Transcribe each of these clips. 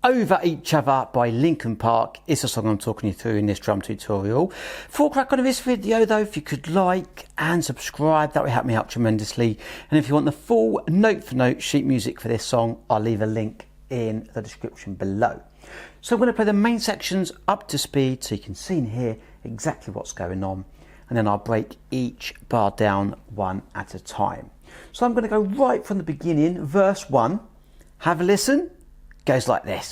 Over Each Other by Linkin Park is the song I'm talking you through in this drum tutorial. Before I crack on with this video though, if you could like and subscribe, that would help me out tremendously. And if you want the full note for note sheet music for this song, I'll leave a link in the description below. So I'm going to play the main sections up to speed so you can see and hear exactly what's going on. And then I'll break each bar down one at a time. So I'm going to go right from the beginning, verse 1. Have a listen. Goes like this.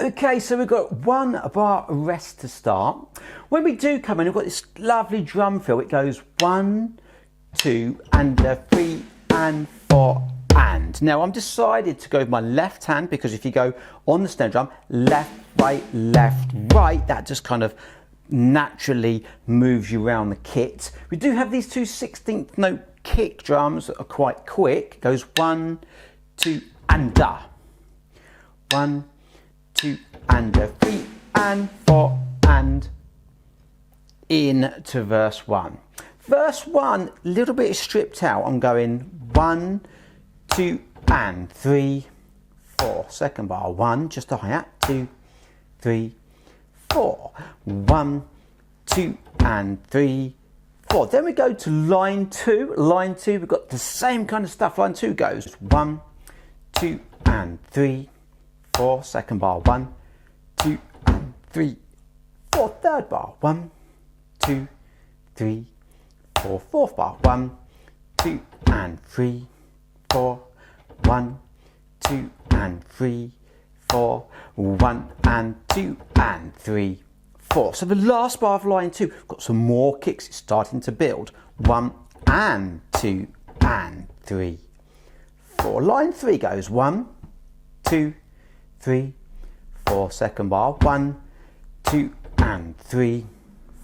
Okay, so we've got one bar rest to start. When we do come in, we've got this lovely drum fill. It goes 1, 2, and 3, and 4, and. Now I'm decided to go with my left hand because if you go on the snare drum, left, right, that just kind of naturally moves you around the kit. We do have these two 16th note kick drums that are quite quick. It goes 1, 2, and da. 1, 2, and 3, and 4, and into verse 1. Verse 1, a little bit stripped out. I'm going 1, 2, and 3, 4. Second bar, 1, just a hi-hat, 2, 3, 4. 1, 2, and 3, 4. Then we go to line 2. Line 2, we've got the same kind of stuff. Line 2 goes 1, 2, and 3, 4. Second bar, 1, 2, and 3, 4. Third bar, 1, 2, 3, 4. Fourth bar, 1, 2, and 3, 4. 1, 2, and 3, 4. 1, and 2, and 3, 4. So the last bar of line 2, we've got some more kicks. It's starting to build. 1, and 2, and 3, 4. Line 3 goes 1, 2, 3, 4. Second bar, 1, 2, and 3,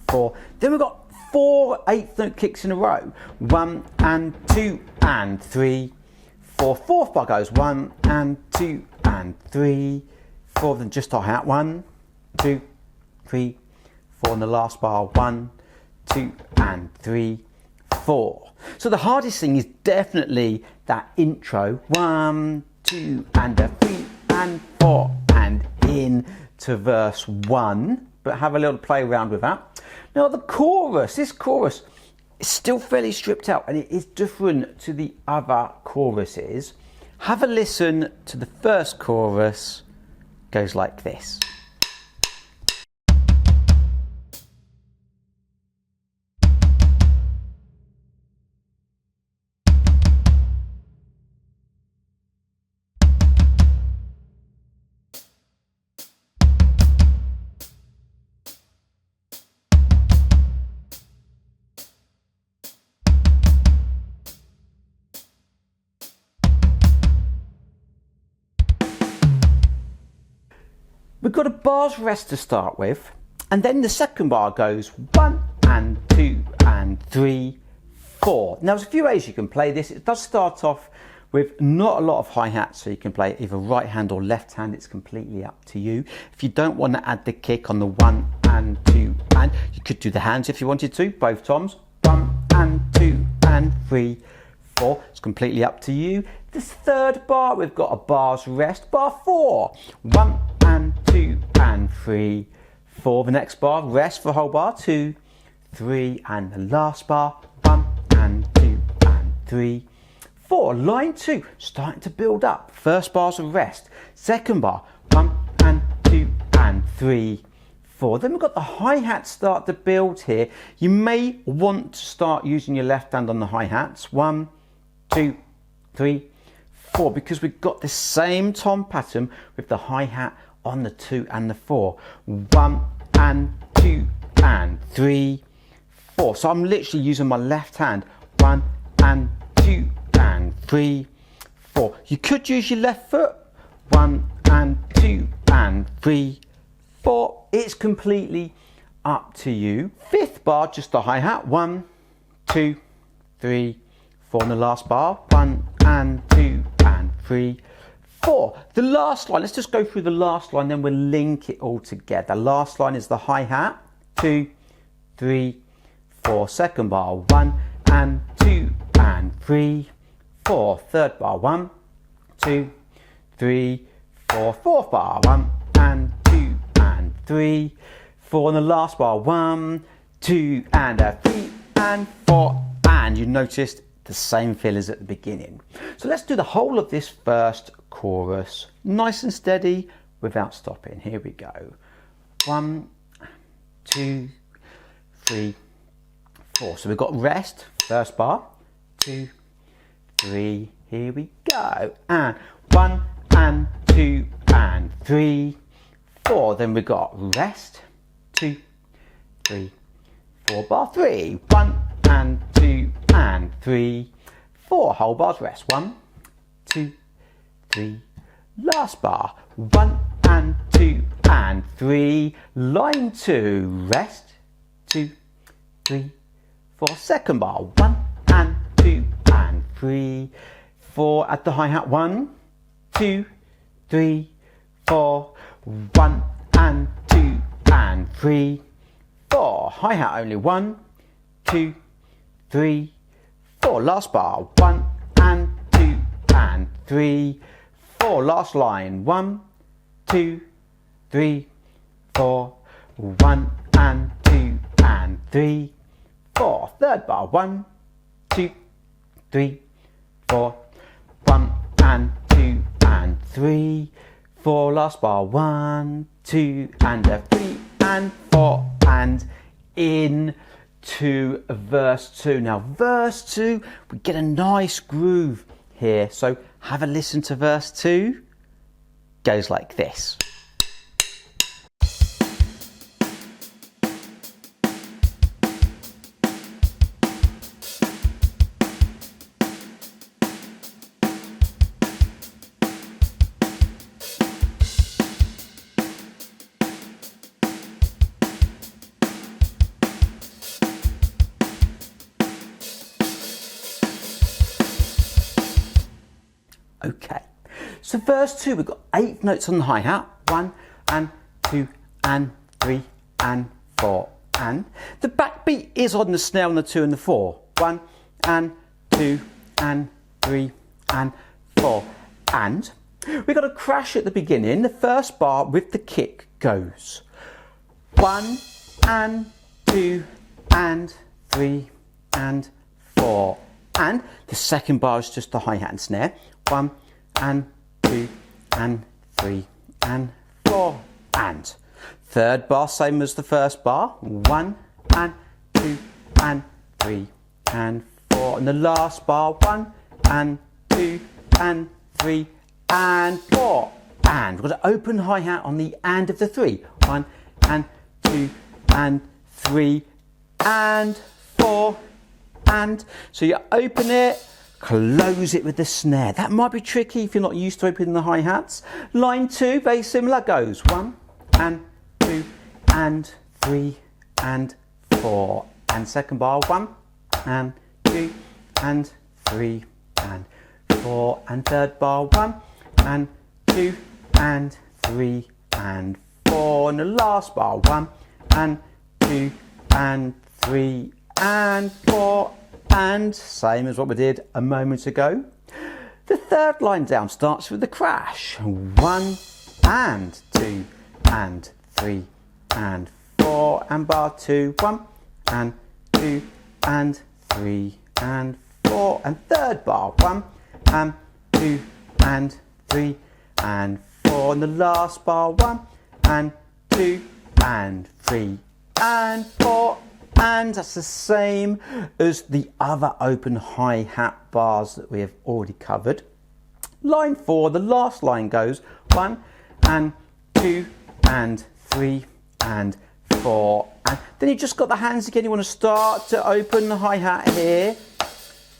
4. Then we've got 4 8th note kicks in a row. 1, and 2, and 3, 4. Fourth bar goes 1, and 2, and 3, 4. Then just our hat. 1, 2, 3, 4. And the last bar, 1, 2, and 3, 4. So the hardest thing is definitely that intro. 1, 2, and 3, and 4, and in to verse 1, but have a little play around with that. Now the chorus, this chorus is still fairly stripped out and it is different to the other choruses. Have a listen to the first chorus. Goes like this. We've got a bar's rest to start with, and then the second bar goes 1, and 2, and 3, 4. Now there's a few ways you can play this. It does start off with not a lot of hi-hats, so you can play either right hand or left hand. It's completely up to you. If you don't want to add the kick on the 1, and 2, and you could do the hands if you wanted to, both toms. 1, and 2, and 3, 4. It's completely up to you. This third bar, we've got a bar's rest, bar 4. 1, and 2, and 3, 4. The next bar, rest for the whole bar, 2, 3, and the last bar, 1, and 2, and 3, 4. Line 2, starting to build up. First bar's a rest. Second bar, 1, and 2, and 3, 4. Then we've got the hi-hat start to build here. You may want to start using your left hand on the hi-hats. 1, 2, 3, 4, because we've got the same tom pattern with the hi-hat on the 2 and the 4. 1, and 2, and 3, 4. So I'm literally using my left hand. 1, and 2, and 3, 4. You could use your left foot. 1, and 2, and 3, 4. It's completely up to you. 5th bar, just the hi-hat. 1, 2, 3, 4 on the last bar. 1 and 2 and 3, 4. The last line, let's just go through the last line, then we'll link it all together. Last line is the hi-hat. 2, 3, 4. Second bar, 1 and 2 and 3, 4. Third bar, 1, 2, 3, 4. Fourth bar, 1 and 2 and 3, 4. On the last bar, 1, 2 and 3 and 4. And you noticed the same fill as at the beginning. So let's do the whole of this first chorus, nice and steady without stopping. Here we go. 1, 2, 3, 4. So we've got rest, first bar, 2, 3, here we go. And 1 and 2 and 3, 4. Then we've got rest, 2, 3, 4. Bar 3, 1 and 2 and 3, 4. Whole bars rest, 1, 2, 3. Last bar, 1 and 2 and 3. Line 2, rest, 2, 3, 4. Second bar, 1 and 2 and 3, 4. At the hi-hat, 1, 2, 3, 4. 1 and 2 and 3, 4. Hi-hat only, 1, 2, 3, 4. Last bar, 1 and 2 and 3, 4. Last line, 1, 2, 3, 4. 1 and 2 and 3, 4. Third bar, 1, 2, 3, 4. 1 and 2 and 3, 4. Last bar, 1, 2 and 3 and 4. And in to verse 2. Now verse 2, we get a nice groove here. So have a listen to verse 2. Goes like this. Okay, so verse 2, we've got 8 notes on the hi-hat. 1 and 2 and 3 and 4. And the backbeat is on the snare on the 2 and the 4. 1 and 2 and 3 and 4. And we've got a crash at the beginning. The first bar with the kick goes 1 and 2 and 3 and 4. And the second bar is just the hi-hat and snare. 1 and 2 and 3 and 4. And third bar, same as the first bar. 1 and 2 and 3 and 4. And the last bar, 1 and 2 and 3 and 4. And we've got an open hi-hat on the and of the 3. 1 and 2 and 3 and 4. And so you open it, close it with the snare. That might be tricky if you're not used to opening the hi-hats. Line 2, very similar, goes 1 and 2 and 3 and 4. And second bar, 1 and 2 and 3 and 4. And third bar, 1 and 2 and 3 and 4. And the last bar, 1 and 2 and 3 and 4. And same as what we did a moment ago. The third line down starts with the crash. 1 and 2 and 3 and 4. And bar 2, 1 and 2 and 3 and 4. And third bar, 1 and 2 and 3 and 4. And the last bar, 1 and 2 and 3 and 4. And that's the same as the other open hi-hat bars that we have already covered. Line 4, the last line goes 1 and 2 and 3 and 4. And then you just got the hands again. You want to start to open the hi-hat here.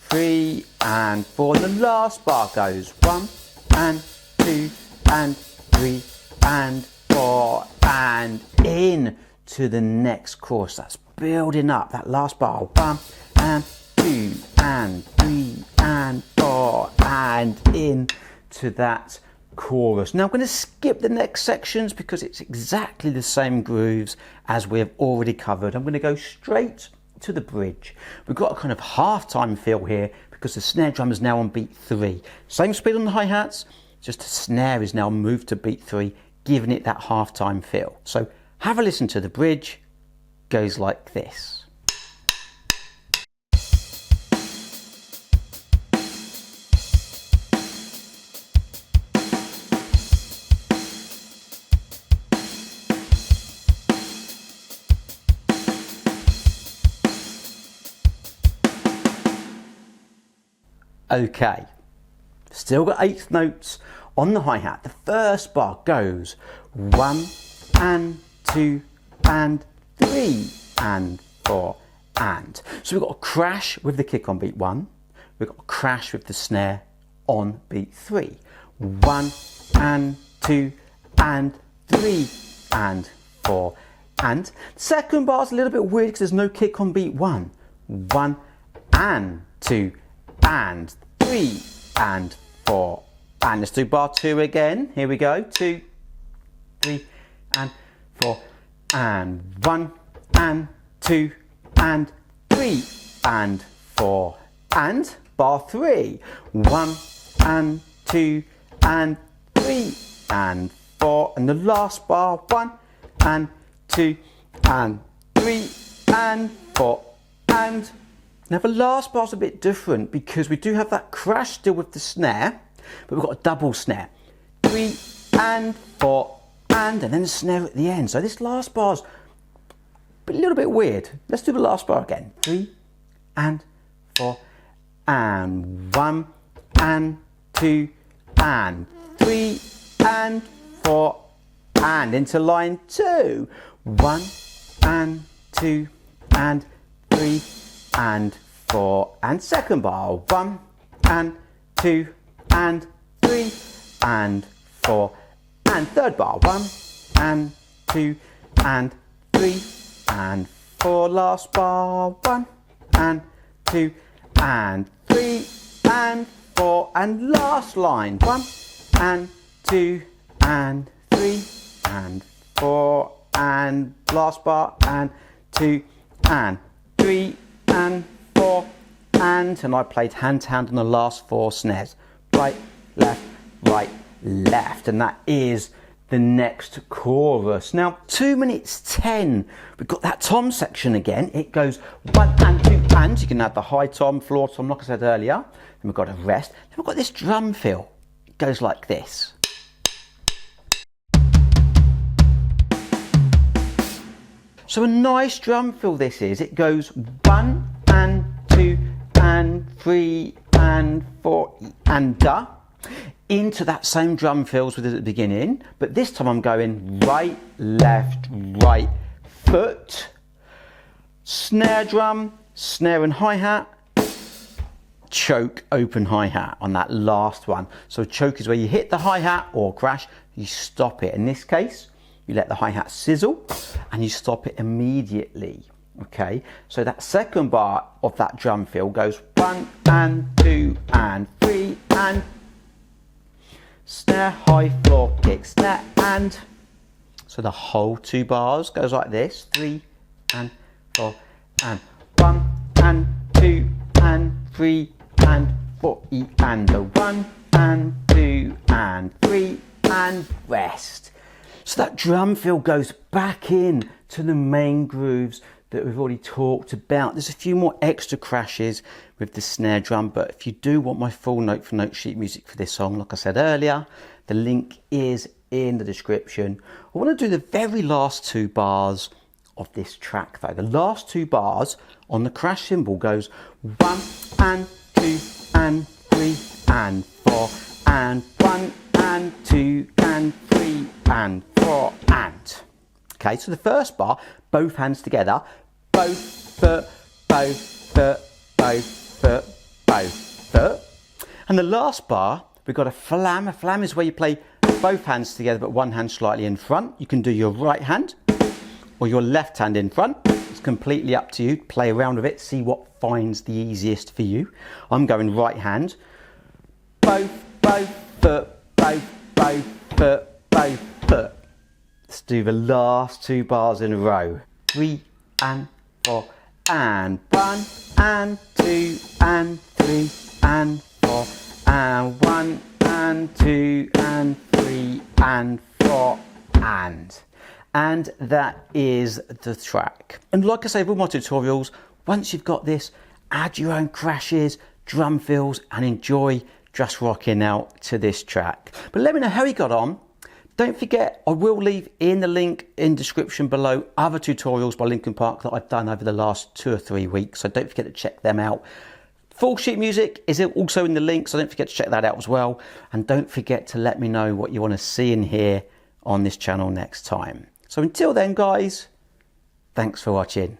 3 and 4. And the last bar goes 1 and 2 and 3 and 4 and in to the next chorus. That's building up that last bar. 1 and 2 and 3 and 4 and in to that chorus. Now I'm going to skip the next sections because it's exactly the same grooves as we have already covered. I'm going to go straight to the bridge. We've got a kind of half-time feel here because the snare drum is now on beat 3. Same speed on the hi-hats, just the snare is now moved to beat 3, giving it that half-time feel. So have a listen to the bridge. Goes like this. Okay, still got 8th notes on the hi-hat. The first bar goes 1 and 2 and 3 and 4 and. So we've got a crash with the kick on beat 1. We've got a crash with the snare on beat 3. 1 and 2 and 3 and 4 and. The second bar is a little bit weird because there's no kick on beat 1. 1 and 2 and 3 and 4 and. Let's do bar 2 again. Here we go. 2, 3 and 4 and 1 and 2 and 3 and 4 and. Bar 3. 1 and 2 and 3 and 4 and the last bar 1 and 2 and 3 and 4 and. Now the last bar's a bit different because we do have that crash still with the snare, but we've got a double snare. 3 and 4 and then the snare at the end. So this last bar's a little bit weird. Let's do the last bar again. 3 and 4 and 1 and 2 and 3 and 4 and into line 2. 1 and 2 and 3 and 4 and second bar. 1 and 2 and 3 and 4 and third bar. 1 and 2 and 3 and 4. Last bar. 1 and 2 and 3 and 4 and last line. 1 and 2 and 3 and 4 and last bar and 2 and 3 and 4 and I played hand to hand on the last 4 snares. Right, left, and that is the next chorus. Now 2 minutes 10, we've got that tom section again. It goes 1 and 2 and. You can add the high tom, floor tom, like I said earlier. Then we've got a rest. Then we've got this drum fill. It goes like this. So a nice drum fill this is. It goes 1 and 2 and 3 and 4 and da into that same drum fills we did at the beginning, but this time I'm going right, left, right, foot, snare drum, snare and hi-hat, choke, open hi-hat on that last one. So choke is where you hit the hi-hat or crash, you stop it. In this case, you let the hi-hat sizzle and you stop it immediately. Okay, so that second bar of that drum fill goes 1 and 2 and 3 and snare, high, floor, kick, snare and. So the whole 2 bars goes like this. 3 and 4 and 1 and 2 and 3 and 4 and the 1 and 2 and 3 and rest. So that drum fill goes back in to the main grooves that we've already talked about. There's a few more extra crashes with the snare drum, but if you do want my full note for note sheet music for this song, like I said earlier, the link is in the description. I want to do the very last 2 bars of this track though. The last 2 bars on the crash cymbal goes 1 and 2 and 3 and 4 and 1 and 2 and 3 and 4 and. Okay, so the first bar, both hands together, both foot, both foot, both foot, both foot. And the last bar, we've got a flam. A flam is where you play both hands together but one hand slightly in front. You can do your right hand or your left hand in front. It's completely up to you. Play around with it, see what finds the easiest for you. I'm going right hand. Both foot, both foot, both foot. Let's do the last 2 bars in a row. 3 and 4 and 1 and 2 and 3 and 4 and 1 and 2 and 3 and 4 and that is the track. And like I say with all my tutorials, once you've got this, add your own crashes, drum fills and enjoy just rocking out to this track. But let me know how you got on. Don't forget, I will leave in the link in description below other tutorials by Linkin Park that I've done over the last 2 or 3 weeks, so don't forget to check them out. Full sheet music is also in the link, so don't forget to check that out as well. And don't forget to let me know what you want to see and hear on this channel next time. So until then guys, thanks for watching.